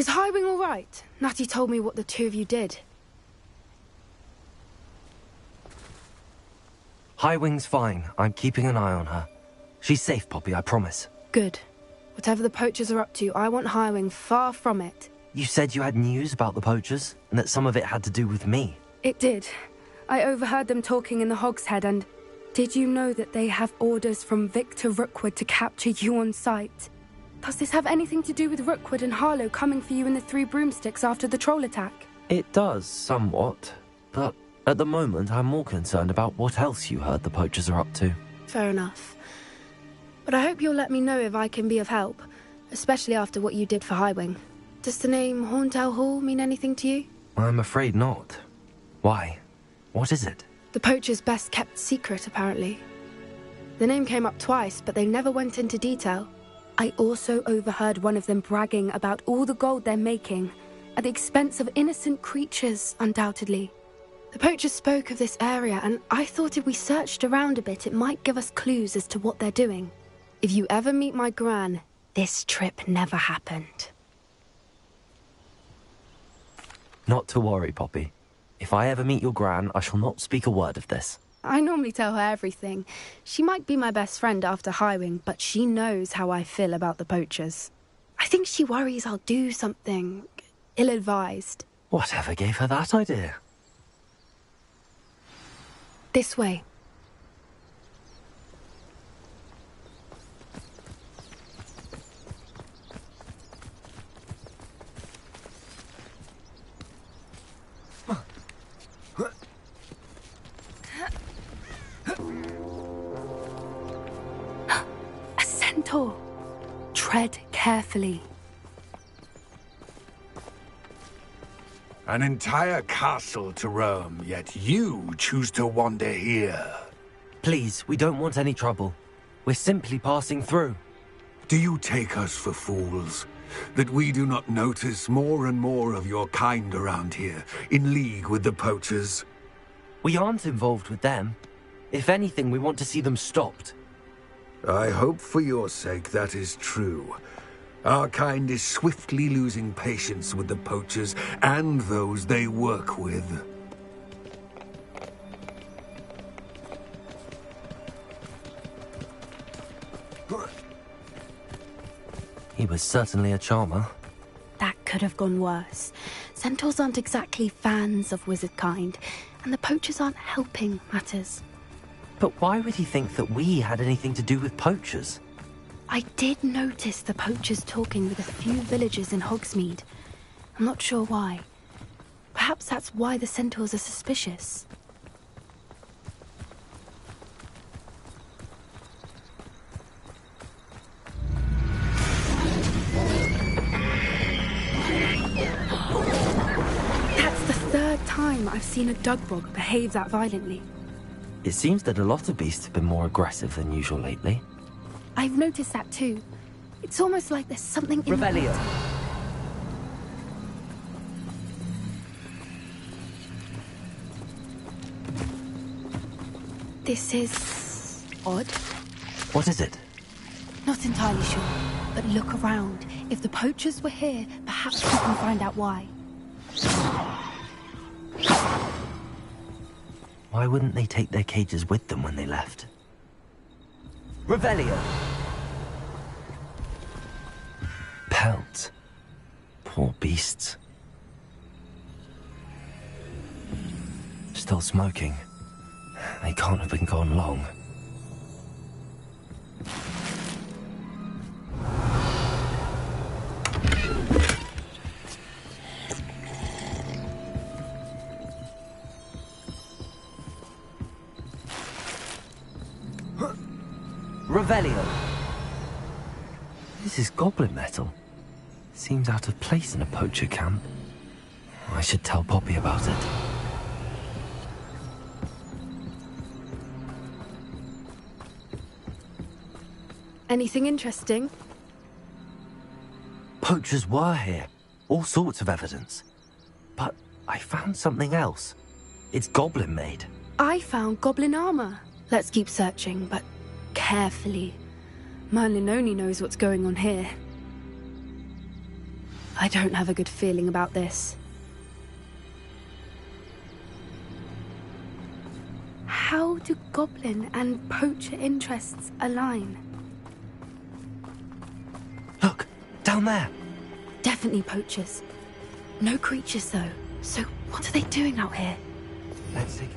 Is Highwing all right? Natty told me what the two of you did. Highwing's fine. I'm keeping an eye on her. She's safe, Poppy, I promise. Good. Whatever the poachers are up to, I want Highwing far from it. You said you had news about the poachers, and that some of it had to do with me. It did. I overheard them talking in the Hogshead, and did you know that they have orders from Victor Rookwood to capture you on sight? Does this have anything to do with Rookwood and Harlow coming for you in the Three Broomsticks after the troll attack? It does, somewhat. But at the moment, I'm more concerned about what else you heard the poachers are up to. Fair enough. But I hope you'll let me know if I can be of help, especially after what you did for Highwing. Does the name Horntail Hall mean anything to you? I'm afraid not. Why? What is it? The poachers' best-kept secret, apparently. The name came up twice, but they never went into detail. I also overheard one of them bragging about all the gold they're making, at the expense of innocent creatures, undoubtedly. The poachers spoke of this area, and I thought if we searched around a bit, it might give us clues as to what they're doing. If you ever meet my gran, this trip never happened. Not to worry, Poppy. If I ever meet your gran, I shall not speak a word of this. I normally tell her everything. She might be my best friend after Highwing, but she knows how I feel about the poachers. I think she worries I'll do something ill-advised. Whatever gave her that idea? This way. A centaur. Tread carefully. An entire castle to roam, yet you choose to wander here. Please, we don't want any trouble. We're simply passing through. Do you take us for fools? That we do not notice more and more of your kind around here, in league with the poachers? We aren't involved with them. If anything, we want to see them stopped. I hope for your sake that is true. Our kind is swiftly losing patience with the poachers and those they work with. He was certainly a charmer. That could have gone worse. Centaurs aren't exactly fans of wizard kind, and the poachers aren't helping matters. But why would he think that we had anything to do with poachers? I did notice the poachers talking with a few villagers in Hogsmeade. I'm not sure why. Perhaps that's why the centaurs are suspicious. That's the third time I've seen a Dugbog behave that violently. It seems that a lot of beasts have been more aggressive than usual lately. I've noticed that too. It's almost like there's something in Rebellion. the water. This is odd. What is it? Not entirely sure, but look around. If the poachers were here, perhaps we can find out why. Why wouldn't they take their cages with them when they left? Revelio! Pelt. Poor beasts. Still smoking. They can't have been gone long. Revelio. This is goblin metal. Seems out of place in a poacher camp. I should tell Poppy about it. Anything interesting? Poachers were here. All sorts of evidence. But I found something else. It's goblin made. I found goblin armor. Let's keep searching, but carefully. Merlin only knows what's going on here. I don't have a good feeling about this. How do goblin and poacher interests align? Look, down there. Definitely poachers. No creatures, though. So what are they doing out here? Let's take it.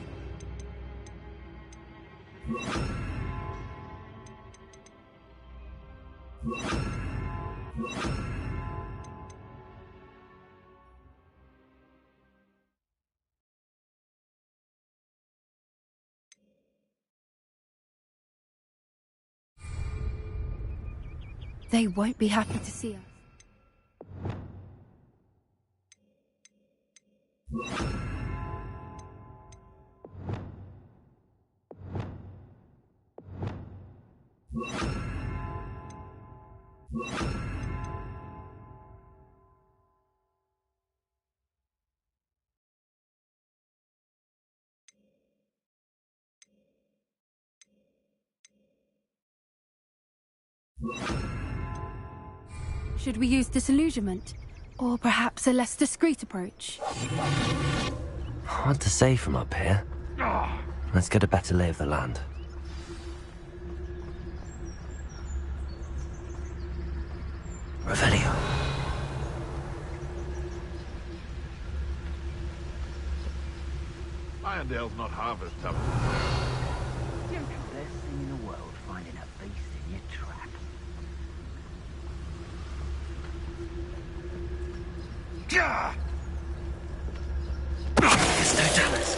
They won't be happy to see us. Should we use disillusionment? Or perhaps a less discreet approach? Hard to say from up here. Let's get a better lay of the land. Revelio. Irondale's not half as tough. The best thing in the world, finding a beast in your trap. There's no Dallas.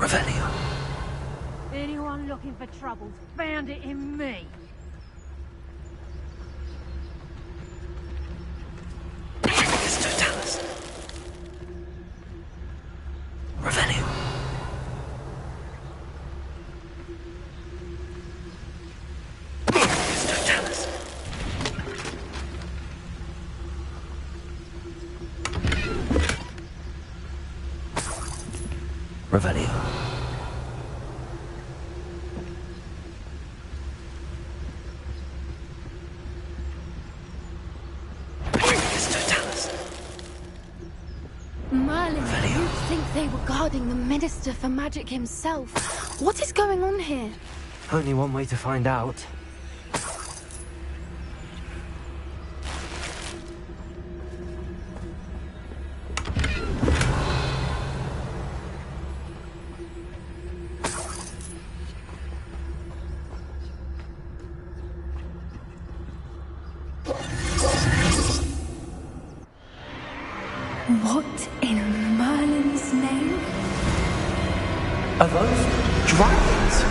Revelio. Anyone looking for trouble's found it in me. It's Totalis. Revelio. It's Totalis. Revelio. Merlin, you'd think they were guarding the Minister for Magic himself. What is going on here? Only one way to find out. What in Merlin's name? Are those dragons?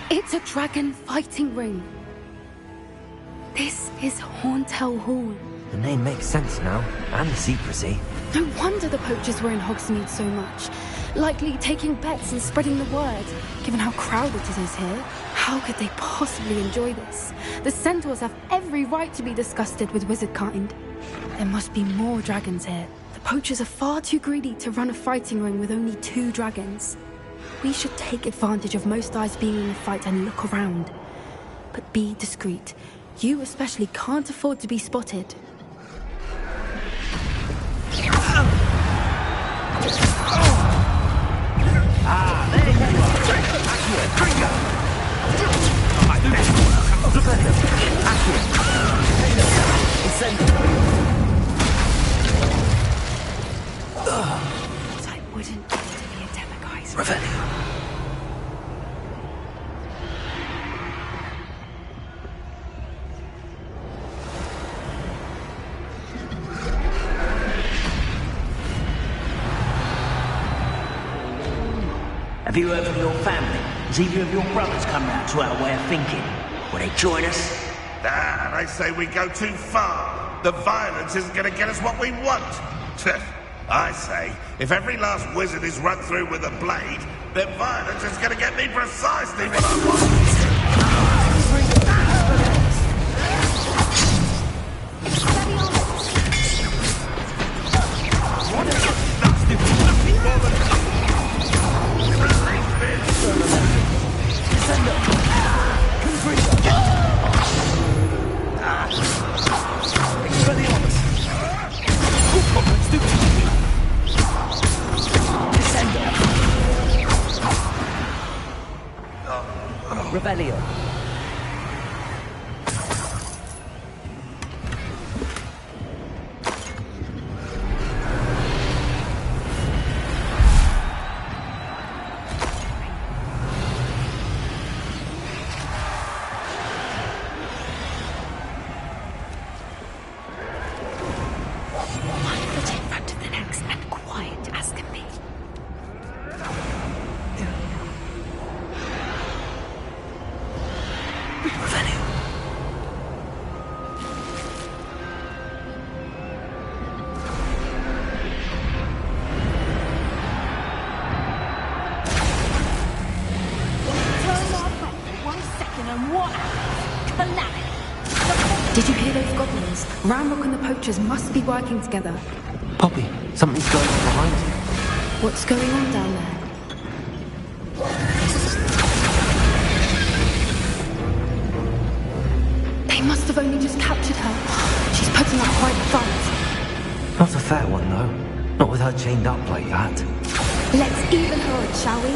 It's a dragon fighting ring. This is Hauntel Hall. The name makes sense now, and the secrecy. No wonder the poachers were in Hogsmeade so much. Likely taking bets and spreading the word. Given how crowded it is here, how could they possibly enjoy this? The centaurs have every right to be disgusted with wizard kind. There must be more dragons here. The poachers are far too greedy to run a fighting ring with only 2 dragons. We should take advantage of most eyes being in the fight and look around. But be discreet. You especially can't afford to be spotted. Ah, there you are! Accurate! Trigger! Accurate! But I wouldn't want to be a demiguy's. Revelio. Have you heard from your family? Has either of your brothers come round to our way of thinking? Will they join us? Ah, they say we go too far. The violence isn't going to get us what we want. I say, if every last wizard is run through with a blade, then violence is going to get me precisely what I want. Revelio. One foot in front of the next and quiet as can be. Did you hear those goblins? Ramrock and the poachers must be working together. Poppy, something's going on behind you. What's going on down there? They must have only just captured her. She's putting up quite a fight. Not a fair one, though. Not with her chained up like that. Let's even her it, shall we?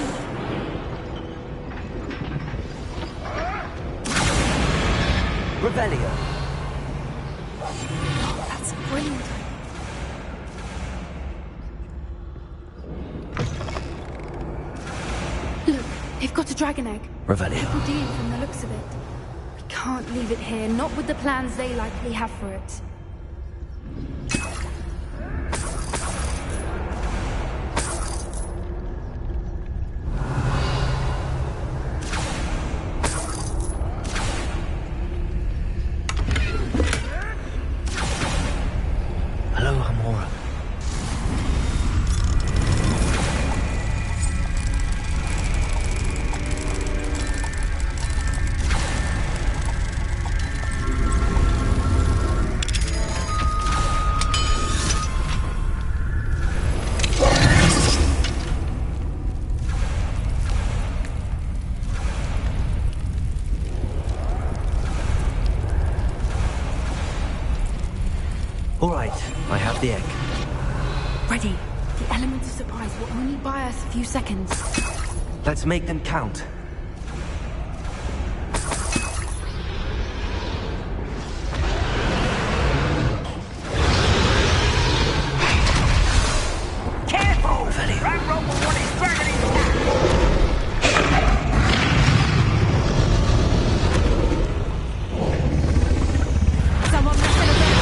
Revelio. That's brilliant. got a dragon egg. Revelio. Redeemed from the looks of it. We can't leave it here, not with the plans they likely have for it. Hello, Amora. All right, I have the egg. Ready. The element of surprise will only buy us a few seconds. Let's make them count. Careful! Revelio. That rope will want his dragon in back. Someone must celebrate.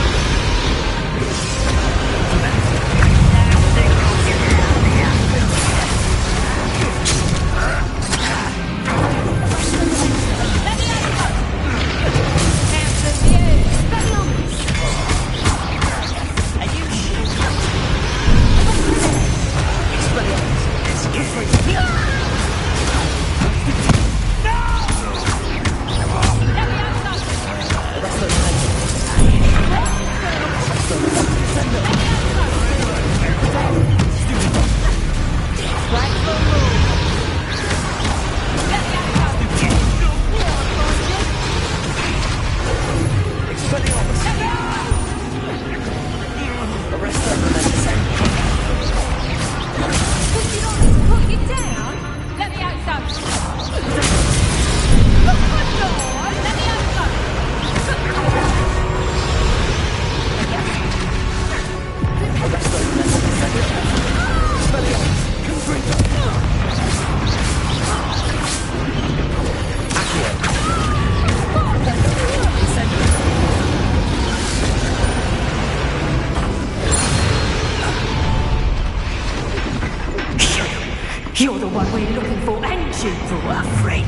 You're the one we're looking for, and you were afraid.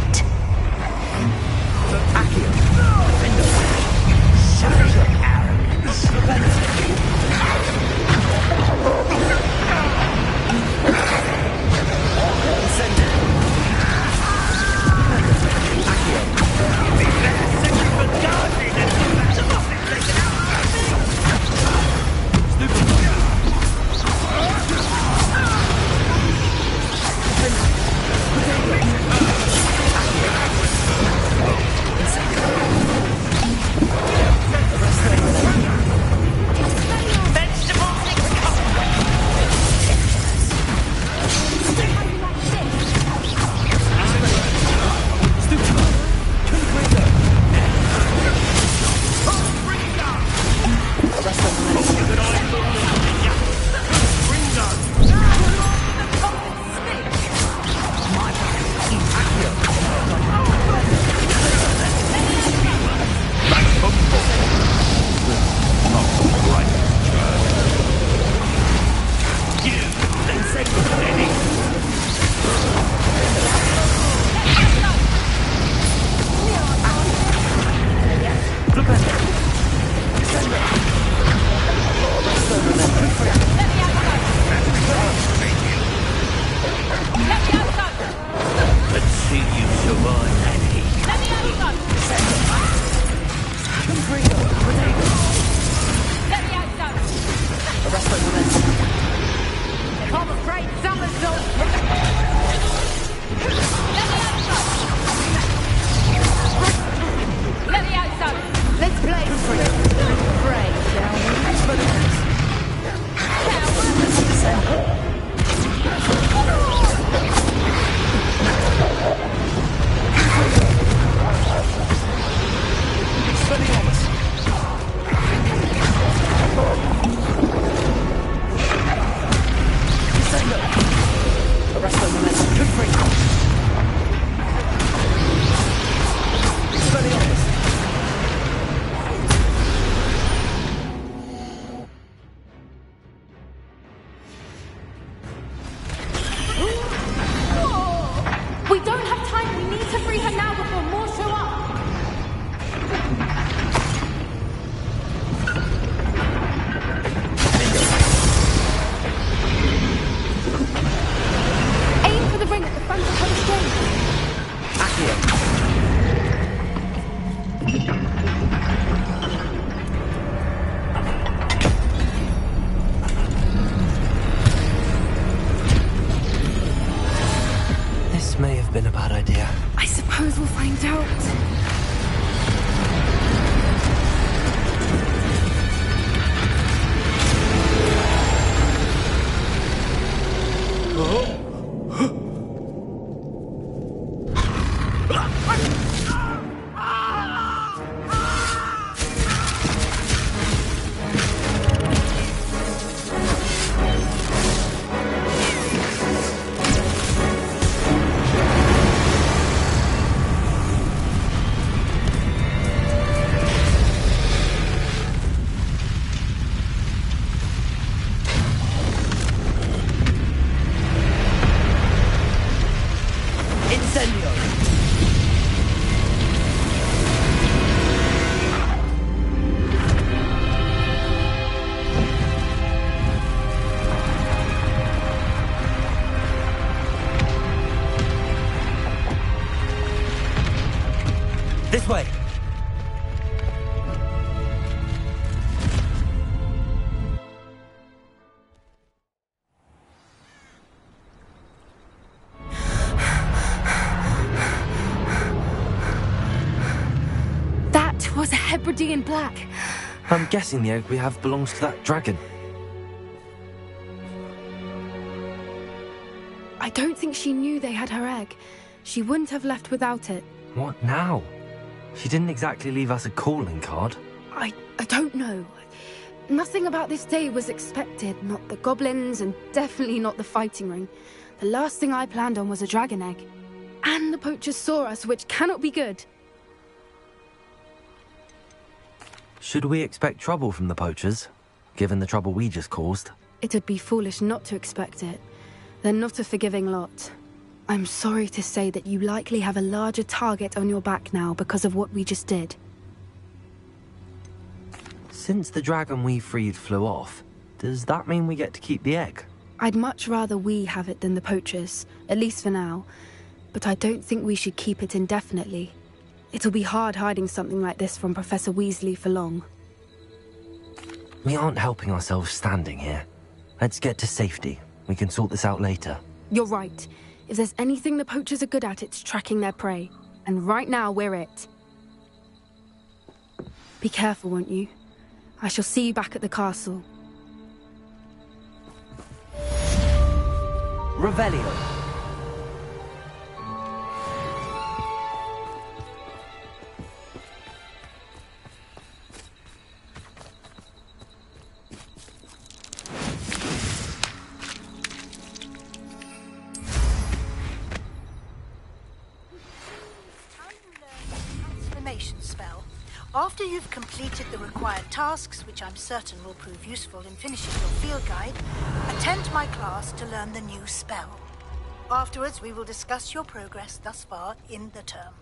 been a bad idea. I suppose we'll find out. This way! That was a Hebridean black. I'm guessing the egg we have belongs to that dragon. I don't think she knew they had her egg. She wouldn't have left without it. What now? She didn't exactly leave us a calling card. I don't know. Nothing about this day was expected. Not the goblins, and definitely not the fighting ring. The last thing I planned on was a dragon egg. And the poachers saw us, which cannot be good. Should we expect trouble from the poachers, given the trouble we just caused? It would be foolish not to expect it. They're not a forgiving lot. I'm sorry to say that you likely have a larger target on your back now because of what we just did. Since the dragon we freed flew off, does that mean we get to keep the egg? I'd much rather we have it than the poachers, at least for now. But I don't think we should keep it indefinitely. It'll be hard hiding something like this from Professor Weasley for long. We aren't helping ourselves standing here. Let's get to safety. We can sort this out later. You're right. If there's anything the poachers are good at, it's tracking their prey. And right now, we're it. Be careful, won't you? I shall see you back at the castle. Revelio. Spell. After you've completed the required tasks, which I'm certain will prove useful in finishing your field guide, attend my class to learn the new spell. Afterwards, we will discuss your progress thus far in the term.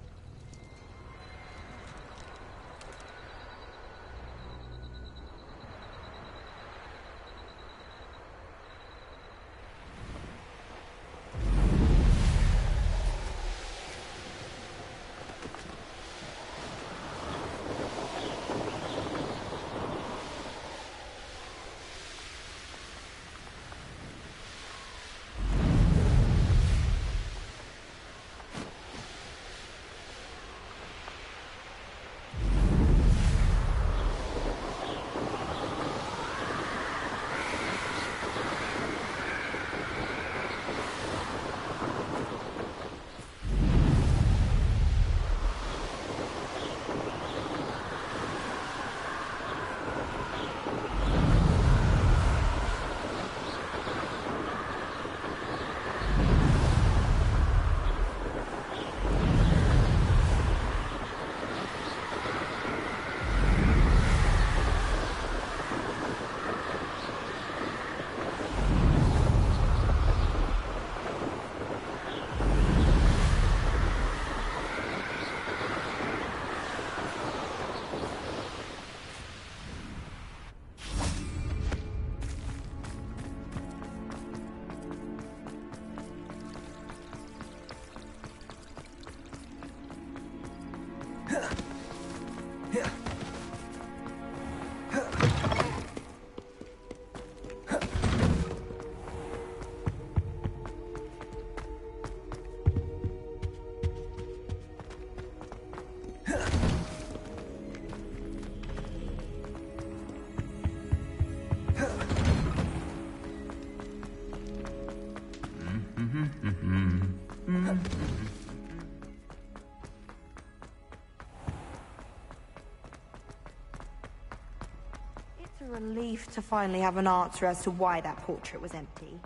relief to finally have an answer as to why that portrait was empty.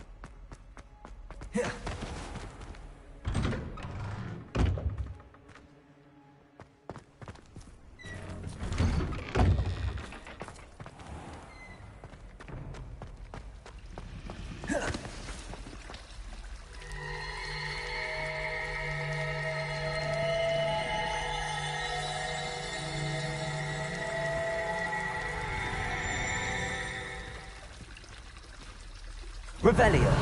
Revelio.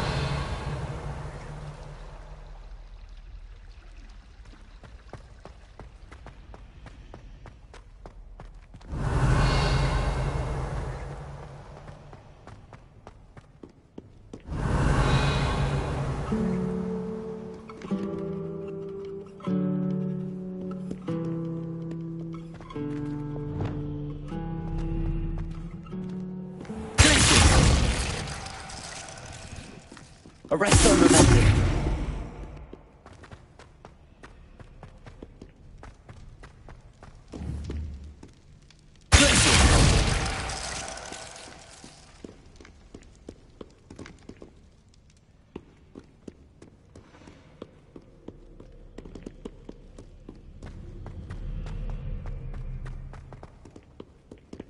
Arresto Revelio.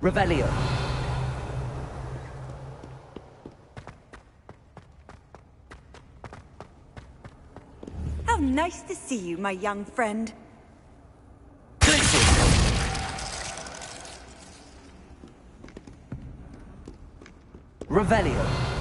Revelio. How nice to see you, my young friend. Revelio.